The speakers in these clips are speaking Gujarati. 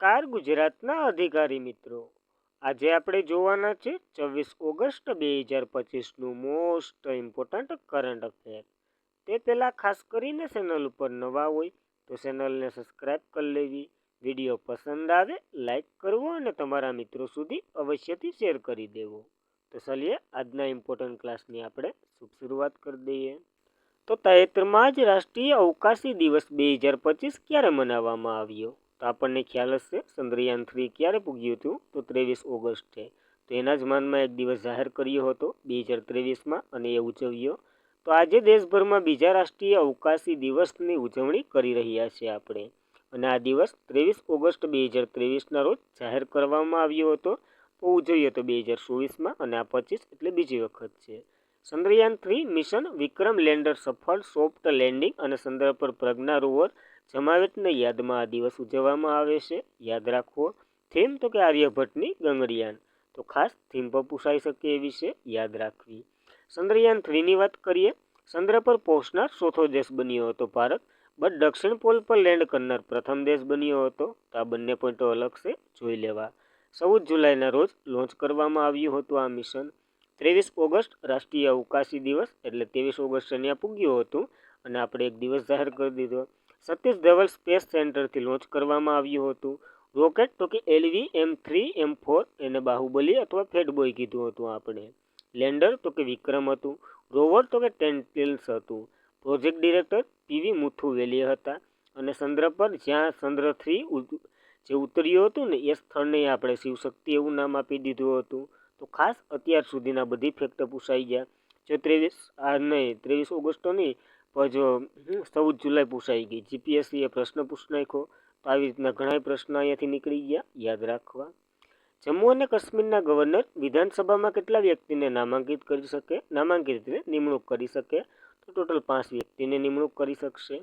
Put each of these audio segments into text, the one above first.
નમસ્કાર ગુજરાતના અધિકારી મિત્રો, આજે આપણે જોવાના છે 24 ઓગસ્ટ 2025નું મોસ્ટ ઇમ્પોર્ટન્ટ કરંટ અફેર. તે પહેલાં ખાસ કરીને ચેનલ ઉપર નવા હોય તો ચેનલને સબસ્ક્રાઈબ કરી લેવી, વિડીયો પસંદ આવે લાઈક કરવો અને તમારા મિત્રો સુધી અવશ્યથી શેર કરી દેવો. તો ચાલીએ આજના ઇમ્પોર્ટન્ટ ક્લાસની આપણે શુભ શરૂઆત કરી દઈએ. તો તાજેતરમાં જ રાષ્ટ્રીય અવકાશી દિવસ 2025 ક્યારે મનાવવામાં આવ્યો? તો આપણને ખ્યાલ હશે ચંદ્રયાન 3 ક્યારે પૂગ્યું હતું? તો 23 ઓગસ્ટે. તો એના જ માનમાં એક દિવસ જાહેર કર્યો હતો 2023માં અને એ ઉજવ્યો. તો આજે દેશભરમાં બીજા રાષ્ટ્રીય અવકાશી દિવસની ઉજવણી કરી રહ્યા છીએ આપણે. અને આ દિવસ 23 ઓગસ્ટ 2023ના રોજ જાહેર કરવામાં આવ્યો હતો. તો ઉજવ્યો હતો 2024માં અને આ 25 એટલે બીજી વખત છે. ચંદ્રયાન 3 મિશન વિક્રમ લેન્ડર સફળ સોફ્ટ લેન્ડિંગ અને ચંદ્ર પર પ્રજ્ઞા રોવર જમાવેતની યાદમાં આ દિવસ ઉજવવામાં આવે છે. યાદ રાખવો થીમ તો કે આર્યભટ્ટની ગગનયાન. તો ખાસ થીમ પર પૂછાઈ શકે એવી છે, યાદ રાખવી. ચંદ્રયાન 3ની વાત કરીએ. ચંદ્ર પર પહોંચનાર ચોથો દેશ બન્યો હતો ભારત, બટ દક્ષિણ પોલ પર લેન્ડ કરનાર પ્રથમ દેશ બન્યો હતો. તો આ બંને પોઈન્ટો અલગ છે, જોઈ લેવા. 14 જુલાઈના રોજ લોન્ચ કરવામાં આવ્યું હતું આ મિશન. 23 ઓગસ્ટ રાષ્ટ્રીય અવકાશી દિવસ એટલે 23 ઓગસ્ટ ત્યાં પૂગ્યું હતું અને આપણે એક દિવસ જાહેર કરી દીધો. સતીશ ધવલ સ્પેસ સેન્ટરથી લોન્ચ કરવામાં આવ્યું હતું. રોકેટ તો કે LV-M3M4 એને બાહુબલી અથવા ફેટબોય કીધું હતું આપણે. લેન્ડર તો કે વિક્રમ હતું. રોવર તો કે ટેન્ટિલ્સ હતું. પ્રોજેક્ટ ડિરેક્ટર PV મુથુવેલી હતા. અને ચંદ્ર પર જ્યાં ચંદ્ર 3 જે ઉતર્યું હતું ને એ સ્થળને આપણે શિવશક્તિ એવું નામ આપી દીધું હતું. તો ખાસ અત્યાર સુધીના બધી ફેક્ટ પૂછાઈ ગયા. જો 23 ઓગસ્ટ નહીં પણ જો 14 જુલાઈ પૂછાઈ ગઈ. GPSC એ પ્રશ્ન પૂછ નાખ્યો. તો આવી રીતના ઘણા પ્રશ્નો અહીંયાથી નીકળી ગયા, યાદ રાખવા. જમ્મુ અને કાશ્મીરના ગવર્નર વિધાનસભામાં કેટલા વ્યક્તિને નામાંકિત કરી શકે? નામાંકિત એટલે નિમણૂક કરી શકે. તો ટોટલ 5 વ્યક્તિને નિમણૂક કરી શકશે.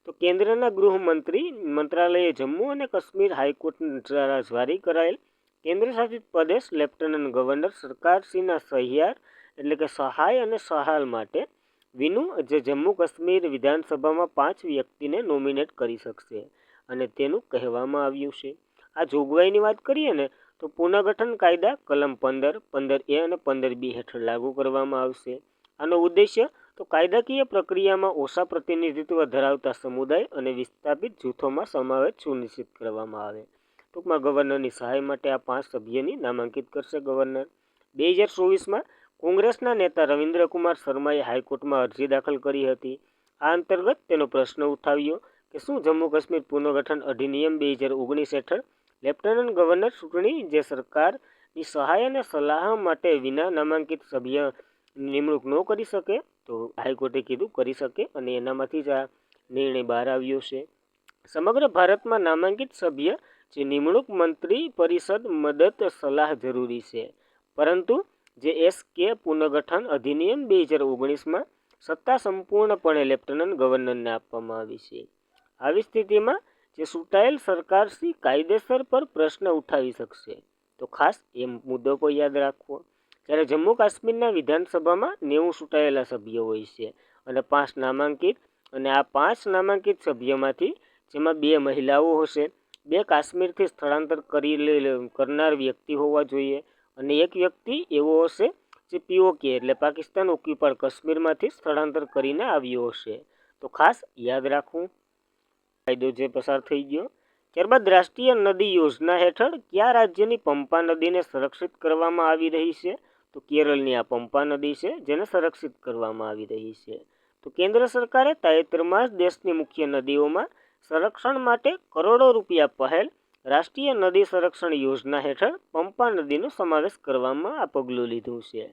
તો કેન્દ્રના ગૃહમંત્રી મંત્રાલયે જમ્મુ અને કાશ્મીર હાઈકોર્ટ દ્વારા જારી કરાયેલ કેન્દ્રશાસિત પ્રદેશ લેફ્ટનન્ટ ગવર્નર સરકારશ્રીના સહિયાર એટલે કે સહાય અને સહાલ માટે વિનું જે જમ્મુ કાશ્મીર વિધાનસભામાં 5 વ્યક્તિને નોમિનેટ કરી શકશે અને તેનું કહેવામાં આવ્યું છે. આ જોગવાઈની વાત કરીએ ને તો પુનઃગઠન કાયદા કલમ 15, 15A અને 15B હેઠળ લાગુ કરવામાં આવશે. આનો ઉદ્દેશ્ય તો કાયદાકીય પ્રક્રિયામાં ઓછા પ્રતિનિધિત્વ ધરાવતા સમુદાય અને વિસ્થાપિત જૂથોમાં સમાવેશ સુનિશ્ચિત કરવામાં આવે. ટૂંકમાં ગવર્નરની સહાય માટે આ 5 સભ્યની નામાંકિત કરશે ગવર્નર. 2024માં કોંગ્રેસના નેતા રવિન્દ્ર કુમાર શર્માએ હાઈકોર્ટમાં અરજી દાખલ કરી હતી. આ અંતર્ગત તેનો પ્રશ્ન ઉઠાવ્યો કે શું જમ્મુ કાશ્મીર પુનઃગઠન અધિનિયમ 2019 હેઠળ લેફ્ટનન્ટ ગવર્નર ચૂંટણી જે સરકારની સહાય અને સલાહ માટે વિના નામાંકિત સભ્ય નિમણૂક ન કરી શકે? તો હાઈકોર્ટે કીધું કરી શકે અને એનામાંથી જ આ નિર્ણય બહાર આવ્યો છે. સમગ્ર ભારતમાં નામાંકિત સભ્ય જે નિમણૂક મંત્રી પરિષદ મદદ સલાહ જરૂરી છે, પરંતુ જે SK પુનઃગઠન અધિનિયમ 2019માં સત્તા સંપૂર્ણપણે લેફ્ટનન્ટ ગવર્નરને આપવામાં આવી છે. આવી સ્થિતિમાં જે ચૂંટાયેલ સરકારશ્રી કાયદેસર પર પ્રશ્ન ઉઠાવી શકશે. તો ખાસ એ મુદ્દો પર યાદ રાખવો. જ્યારે જમ્મુ કાશ્મીરના વિધાનસભામાં 90 ચૂંટાયેલા સભ્યો હોય છે અને 5 નામાંકિત, અને આ 5 નામાંકિત સભ્યમાંથી જેમાં 2 મહિલાઓ હશે, 2 કાશ્મીરથી સ્થળાંતર કરનાર વ્યક્તિ હોવા જોઈએ અને એક વ્યક્તિ એવો હશે જે POK એટલે પાકિસ્તાન ઓક્યુપાઈડ કાશ્મીરમાંથી સ્થળાંતર કરીને આવ્યો હશે. તો ખાસ યાદ રાખવું. કાયદો જે પસાર થઈ ગયો. ત્યારબાદ રાષ્ટ્રીય નદી યોજના હેઠળ કયા રાજ્યની પંપા નદીને સંરક્ષિત કરવામાં આવી રહી છે? તો કેરળની આ પંપા નદી છે જેને સંરક્ષિત કરવામાં આવી રહી છે. તો કેન્દ્ર સરકારે તાજેતરમાં જ દેશની મુખ્ય નદીઓમાં સંરક્ષણ માટે કરોડો રૂપિયા પહેલ રાષ્ટ્રીય નદી સંરક્ષણ યોજના હેઠળ પંપા નદીનો સમાવેશ કરવામાં આ પગલું લીધું છે.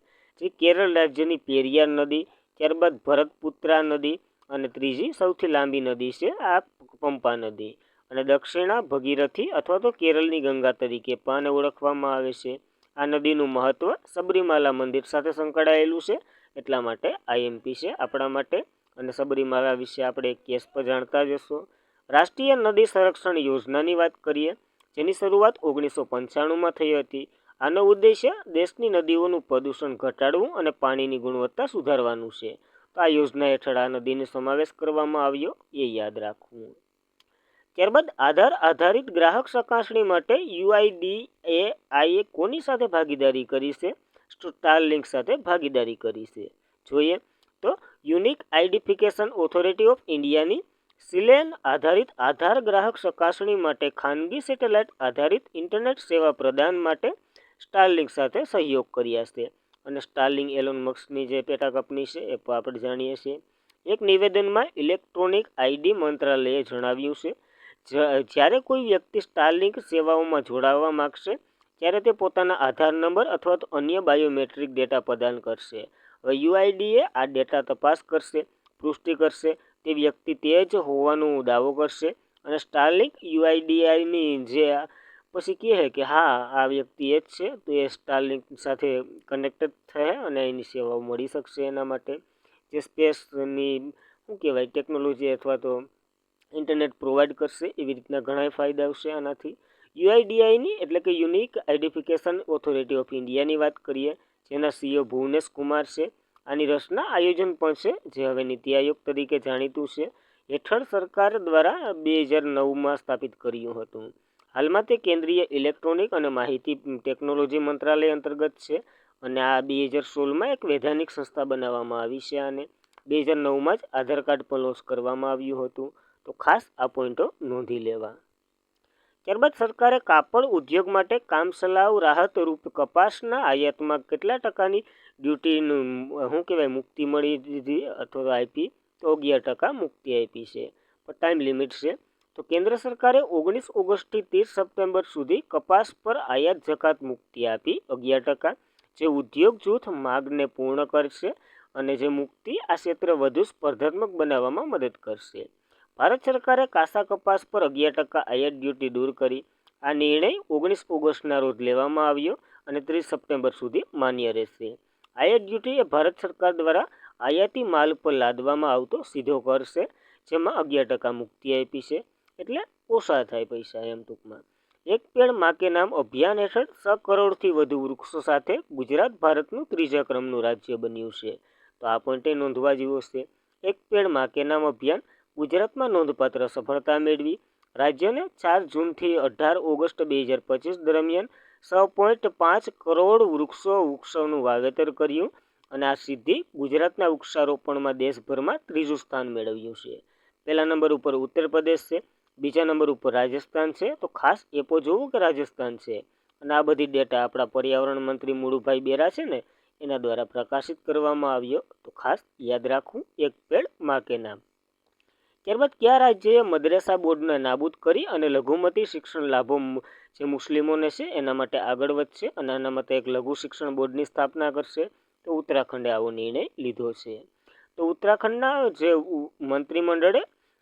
જે કેરળ રાજ્યની પેરિયાર નદી, ત્યારબાદ ભરતપુત્રા નદી અને ત્રીજી સૌથી લાંબી નદી છે આ પંપા નદી. અને દક્ષિણા ભગીરથી અથવા તો કેરળની ગંગા તરીકે પણ ઓળખવામાં આવે છે. આ નદીનું મહત્વ સબરીમાલા મંદિર સાથે સંકળાયેલું છે, એટલા માટે IMP છે આપણા માટે. અને સબરીમાલા વિશે આપણે એક કેસ પર જાણતા જ હશો. રાષ્ટ્રીય નદી સંરક્ષણ યોજનાની વાત કરીએ, જેની શરૂઆત 1995માં થઈ હતી. આનો ઉદ્દેશ્ય દેશની નદીઓનું પ્રદૂષણ ઘટાડવું અને પાણીની ગુણવત્તા સુધારવાનું છે. તો આ યોજના હેઠળ આ નદીનો સમાવેશ કરવામાં આવ્યો, એ યાદ રાખવું. ત્યારબાદ આધાર આધારિત ગ્રાહક ચકાસણી માટે UIDAI કોની સાથે ભાગીદારી કરી છે? સ્ટારલિંક સાથે ભાગીદારી કરી છે. જોઈએ તો યુનિક આઈડેન્ટિફિકેશન ઓથોરિટી ઓફ ઇન્ડિયાની સિલેન આધારિત આધાર ગ્રાહક ચકાસણી માટે ખાનગી સેટેલાઇટ આધારિત ઇન્ટરનેટ સેવા પ્રદાન માટે સ્ટારલિંક સાથે સહયોગ કર્યા છે. અને સ્ટારલિંક એલોન મસ્કની જે પેટા કંપની છે એ આપણે જાણીએ છીએ. એક નિવેદનમાં ઇલેક્ટ્રોનિક આઈડી મંત્રાલયે જણાવ્યું છે, જ્યારે કોઈ વ્યક્તિ સ્ટારલિંક સેવાઓમાં જોડાવા માંગશે ત્યારે તે પોતાના આધાર નંબર અથવા તો અન્ય બાયોમેટ્રિક ડેટા પ્રદાન કરશે. હવે યુઆઈડીએ આ ડેટા તપાસ કરશે, પુષ્ટિ કરશે તે વ્યક્તિ તે જ હોવાનું દાવો કરશે અને સ્ટારલિંક યુઆઈડીઆઈની જે પછી કહે કે હા આ વ્યક્તિ એ જ છે, તો એ સ્ટારલિંક સાથે કનેક્ટેડ થશે અને એની સેવાઓ મળી શકશે. એના માટે જે સ્પેસની શું કહેવાય ટેકનોલોજી અથવા તો ઇન્ટરનેટ પ્રોવાઈડ કરશે, એવી રીતના ઘણા ફાયદાઓ છે આનાથી. યુઆઈડીઆઈની એટલે કે યુનિક આઈડેન્ટિફિકેશન ઓથોરિટી ઓફ ઇન્ડિયાની વાત કરીએ, જેના CEO ભુવનેશ કુમાર છે. આની રચના આયોજન પણ છે, જે હવે નીતિ આયોગ તરીકે જાણીતું છે, હેઠળ સરકાર દ્વારા 2009માં સ્થાપિત કર્યું હતું. હાલમાં તે કેન્દ્રીય ઇલેક્ટ્રોનિક અને માહિતી ટેકનોલોજી મંત્રાલય અંતર્ગત છે અને આ 2016માં એક વૈધાનિક સંસ્થા બનાવવામાં આવી છે. આને 2009માં જ આધાર કાર્ડ પણ લોન્ચ કરવામાં આવ્યું હતું. તો ખાસ આ પોઈન્ટો નોંધી લેવા. ત્યારબાદ સરકારે કાપડ ઉદ્યોગ માટે કામચલાઉ રાહત રૂપ કપાસના આયાતમાં કેટલા ટકાની ડ્યુટીનું શું કહેવાય મુક્તિ મળી દીધી અથવા આપી? તો 11% મુક્તિ આપી છે. પણ ટાઈમ લિમિટ છે. તો કેન્દ્ર સરકારે 19 ઓગસ્ટથી 30 સપ્ટેમ્બર સુધી કપાસ પર આયાત જકાત મુક્તિ આપી 11%, જે ઉદ્યોગ જૂથ માગને પૂર્ણ કરશે અને જે મુક્તિ આ ક્ષેત્ર વધુ સ્પર્ધાત્મક બનાવવામાં મદદ કરશે. ભારત સરકારે કાસા કપાસ પર 11% આયાત ડ્યુટી દૂર કરી. આ નિર્ણય 19 ઓગસ્ટના રોજ લેવામાં આવ્યો અને 30 સપ્ટેમ્બર સુધી માન્ય રહેશે. આયાત ડ્યુટી એ ભારત સરકાર દ્વારા આયાતી માલ પર લાદવામાં આવતો સીધો કર છે, જેમાં 11% મુક્તિ આપી છે. એટલે ઓછા થાય પૈસા એમ ટૂંકમાં. એક પેડ માં કે નામ અભિયાન હેઠળ 6 કરોડથી વધુ વૃક્ષો સાથે ગુજરાત ભારતનું 3જા ક્રમનું રાજ્ય બન્યું છે. તો આ પોઈન્ટ નોંધવા જેવો છે. એક પેડ માં કે નામ અભિયાન ગુજરાતમાં નોંધપાત્ર સફળતા મેળવી. રાજ્યને 4 જૂનથી 18 ઓગસ્ટ 2025 દરમિયાન 6.5 કરોડ વૃક્ષોનું વાવેતર કર્યું અને આ સિદ્ધિ ગુજરાતના વૃક્ષારોપણમાં દેશભરમાં 3જું સ્થાન મેળવ્યું છે. પહેલા નંબર ઉપર ઉત્તર પ્રદેશ છે, બીજા નંબર ઉપર રાજસ્થાન છે. તો ખાસ એ પણ જોવું કે રાજસ્થાન છે. અને આ બધી ડેટા આપણા પર્યાવરણ મંત્રી મુળુભાઈ બેરા છે ને એના દ્વારા પ્રકાશિત કરવામાં આવ્યો. તો ખાસ યાદ રાખવું, એક પેડ માં કે નામ. ત્યારબાદ કયા રાજ્યએ મદ્રેસા બોર્ડને નાબૂદ કરી અને લઘુમતી શિક્ષણ લાભો જે મુસ્લિમોને છે એના માટે આગળ વધશે અને આના માટે એક લઘુ શિક્ષણ બોર્ડની સ્થાપના કરશે? તો ઉત્તરાખંડે આવો નિર્ણય લીધો છે. તો ઉત્તરાખંડના જે મંત્રીમંડળે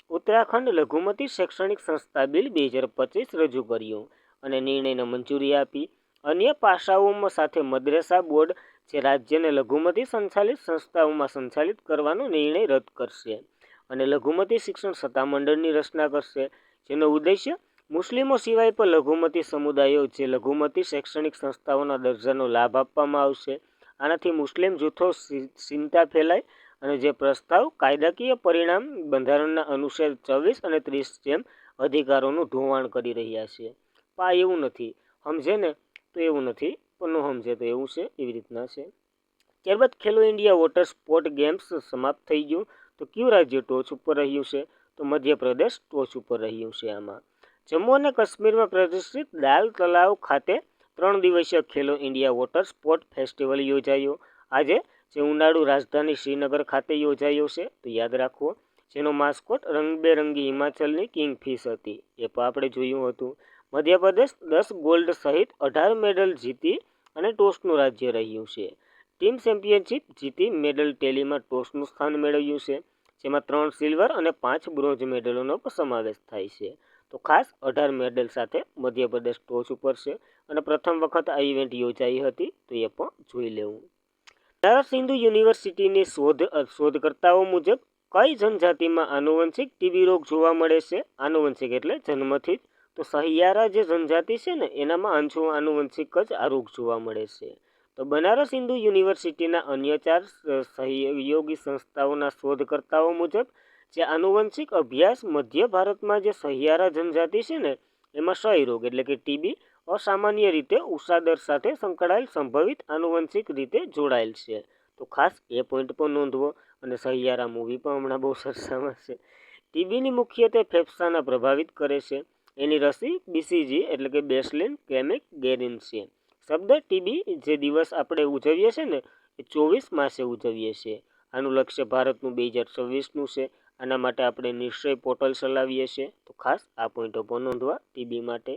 ઉત્તરાખંડ લઘુમતી શૈક્ષણિક સંસ્થા બિલ 2025 રજૂ કર્યું અને નિર્ણયને મંજૂરી આપી. અન્ય પાસાઓમાં સાથે મદ્રેસા બોર્ડ જે રાજ્યને લઘુમતી સંચાલિત સંસ્થાઓમાં સંચાલિત કરવાનો નિર્ણય રદ કરશે અને લઘુમતી શિક્ષણ સત્તામંડળની રચના કરશે, જેનો ઉદ્દેશ્ય મુસ્લિમો સિવાય પણ લઘુમતી સમુદાયો જે લઘુમતી શૈક્ષણિક સંસ્થાઓના દરજ્જાનો લાભ આપવામાં આવશે. આનાથી મુસ્લિમ જૂથો ચિંતા ફેલાય અને જે પ્રસ્તાવ કાયદાકીય પરિણામ બંધારણના અનુચ્છેદ 24 અને 30 જેમ અધિકારોનું ધોવાણ કરી રહ્યા છે. પણ એવું નથી, સમજે ને તો એવું નથી, પણ ન સમજે તો એવું છે. એવી રીતના છે. ત્યારબાદ ખેલો ઇન્ડિયા વોટર સ્પોર્ટ ગેમ્સ સમાપ્ત થઈ ગયું. તો કયું રાજ્ય ટોચ ઉપર રહ્યું છે? તો મધ્યપ્રદેશ ટોચ ઉપર રહ્યું છે. આમાં જમ્મુ અને કાશ્મીરમાં પ્રતિષ્ઠિત દાલ તલાવ ખાતે 3 દિવસીય ખેલો ઇન્ડિયા વોટર સ્પોર્ટ ફેસ્ટિવલ યોજાયો. આજે જે ઉનાળુ રાજધાની શ્રીનગર ખાતે યોજાયો છે. તો યાદ રાખવો, જેનો માસ્કોટ રંગબેરંગી હિમાચલની કિંગફિશ હતી, એ પણ આપણે જોયું હતું. મધ્યપ્રદેશ 10 ગોલ્ડ સહિત 18 મેડલ જીતી અને ટોચનું રાજ્ય રહ્યું છે. ટીમ ચેમ્પિયનશિપ જીતી મેડલ ટેલીમાં ટોચનું સ્થાન મેળવ્યું છે, જેમાં 3 સિલ્વર અને 5 બ્રોન્ઝ મેડલોનો સમાવેશ થાય છે. તો ખાસ 18 મેડલ સાથે મધ્યપ્રદેશ ટોચ ઉપર છે અને પ્રથમ વખત આ ઇવેન્ટ યોજાઈ હતી, તો એ પણ જોઈ લેવું. બનારસ હિન્દુ યુનિવર્સિટીની શોધકર્તાઓ મુજબ કઈ જનજાતિમાં આનુવંશિક ટીબી રોગ જોવા મળે છે? આનુવંશિક એટલે જન્મથી જ. તો સહિયારા જે જનજાતિ છે ને એનામાં આનુવંશિક જ આ રોગ જોવા મળે છે. તો બનારસ હિન્દુ યુનિવર્સિટીના અન્ય 4 સહયોગી સંસ્થાઓના શોધકર્તાઓ મુજબ જે આનુવંશિક અભ્યાસ મધ્ય ભારતમાં જે સહિયારા જનજાતિ છે ને એમાં ક્ષય રોગ એટલે કે ટીબી અસામાન્ય રીતે ઉષાદર સાથે સંકળાયેલ સંભવિત આનુવંશિક રીતે જોડાયેલ છે. તો ખાસ એ પોઈન્ટ પર નોંધવો. અને સહિયારા મૂવી પણ હમણાં બહુ સરસામાં છે. ટીબીની મુખ્યત્વે ફેફસાના પ્રભાવિત કરે છે. એની રસી બીસીજી એટલે કે બેસલિન કેમિક ગેરિન છે. શબ્દ ટીબી જે દિવસ આપણે ઉજવીએ છીએ ને એ 24 માસે ઉજવીએ છીએ. આનું લક્ષ્ય ભારતનું 2026નું છે. આના માટે આપણે નિશ્ચય પોર્ટલ ચલાવીએ છીએ. તો ખાસ આ પોઈન્ટો પર નોંધવા ટીબી માટે.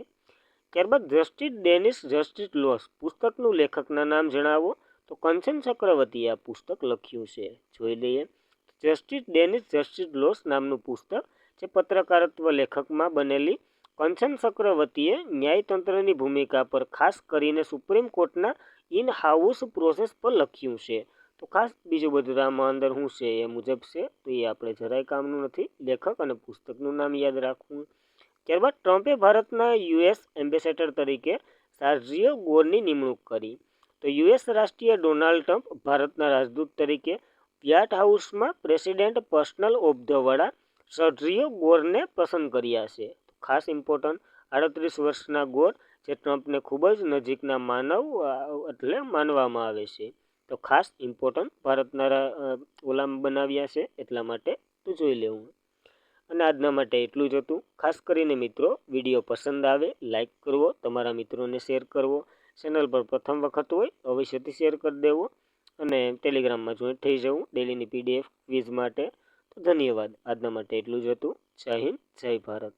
ત્યારબાદ જસ્ટિસ ડેનિસ જસ્ટિસ લોસ પુસ્તકનું લેખકના નામ જણાવો. તો કંચન ચક્રવર્તીએ આ પુસ્તક લખ્યું છે. જોઈ લઈએ. જસ્ટિસ ડેનિસ જસ્ટિસ લોસ નામનું પુસ્તક જે પત્રકારત્વ લેખકમાં બનેલી કંચન ચક્રવર્તીએ ન્યાયતંત્રની ભૂમિકા પર ખાસ કરીને સુપ્રીમ કોર્ટના ઇન હાઉસ પ્રોસેસ પર લખ્યું છે. તો ખાસ બીજું બધું આમાં અંદર શું છે એ મુજબ છે, તો એ આપણે જરાય કામનું નથી. લેખક અને પુસ્તકનું નામ યાદ રાખવું. ત્યારબાદ ટ્રમ્પે ભારતના યુએસ એમ્બેસેડર તરીકે સર્જિયો ગોરની નિમણૂક કરી. તો યુએસ રાષ્ટ્રીય ડોનાલ્ડ ટ્રમ્પ ભારતના રાજદૂત તરીકે વ્હાઇટ હાઉસમાં પ્રેસિડેન્ટ પર્સનલ ઓફ ધ વડા સર્જિયો ગોરને પસંદ કર્યા છે. ખાસ ઇમ્પોર્ટન્ટ 38 વર્ષના ગોર જે ટ્રમ્પને ખૂબ જ નજીકના માનવ એટલે માનવામાં આવે છે. તો ખાસ ઇમ્પોર્ટન્ટ ભારતના ઓલામ બનાવ્યા છે એટલા માટે તો જોઈ લેવું. અને આજના માટે એટલું જ હતું. ખાસ કરીને મિત્રો વિડીયો પસંદ આવે લાઈક કરવો, તમારા મિત્રોને શેર કરવો. ચેનલ પર પ્રથમ વખત હોય અવશ્યથી શેર કરી દેવો. અને ટેલિગ્રામમાં જોઈન્ટ થઈ જવું ડેલીની પીડીએફ ક્વિઝ માટે. તો ધન્યવાદ. આજના માટે એટલું જ હતું. જય હિન્દ, જય ભારત.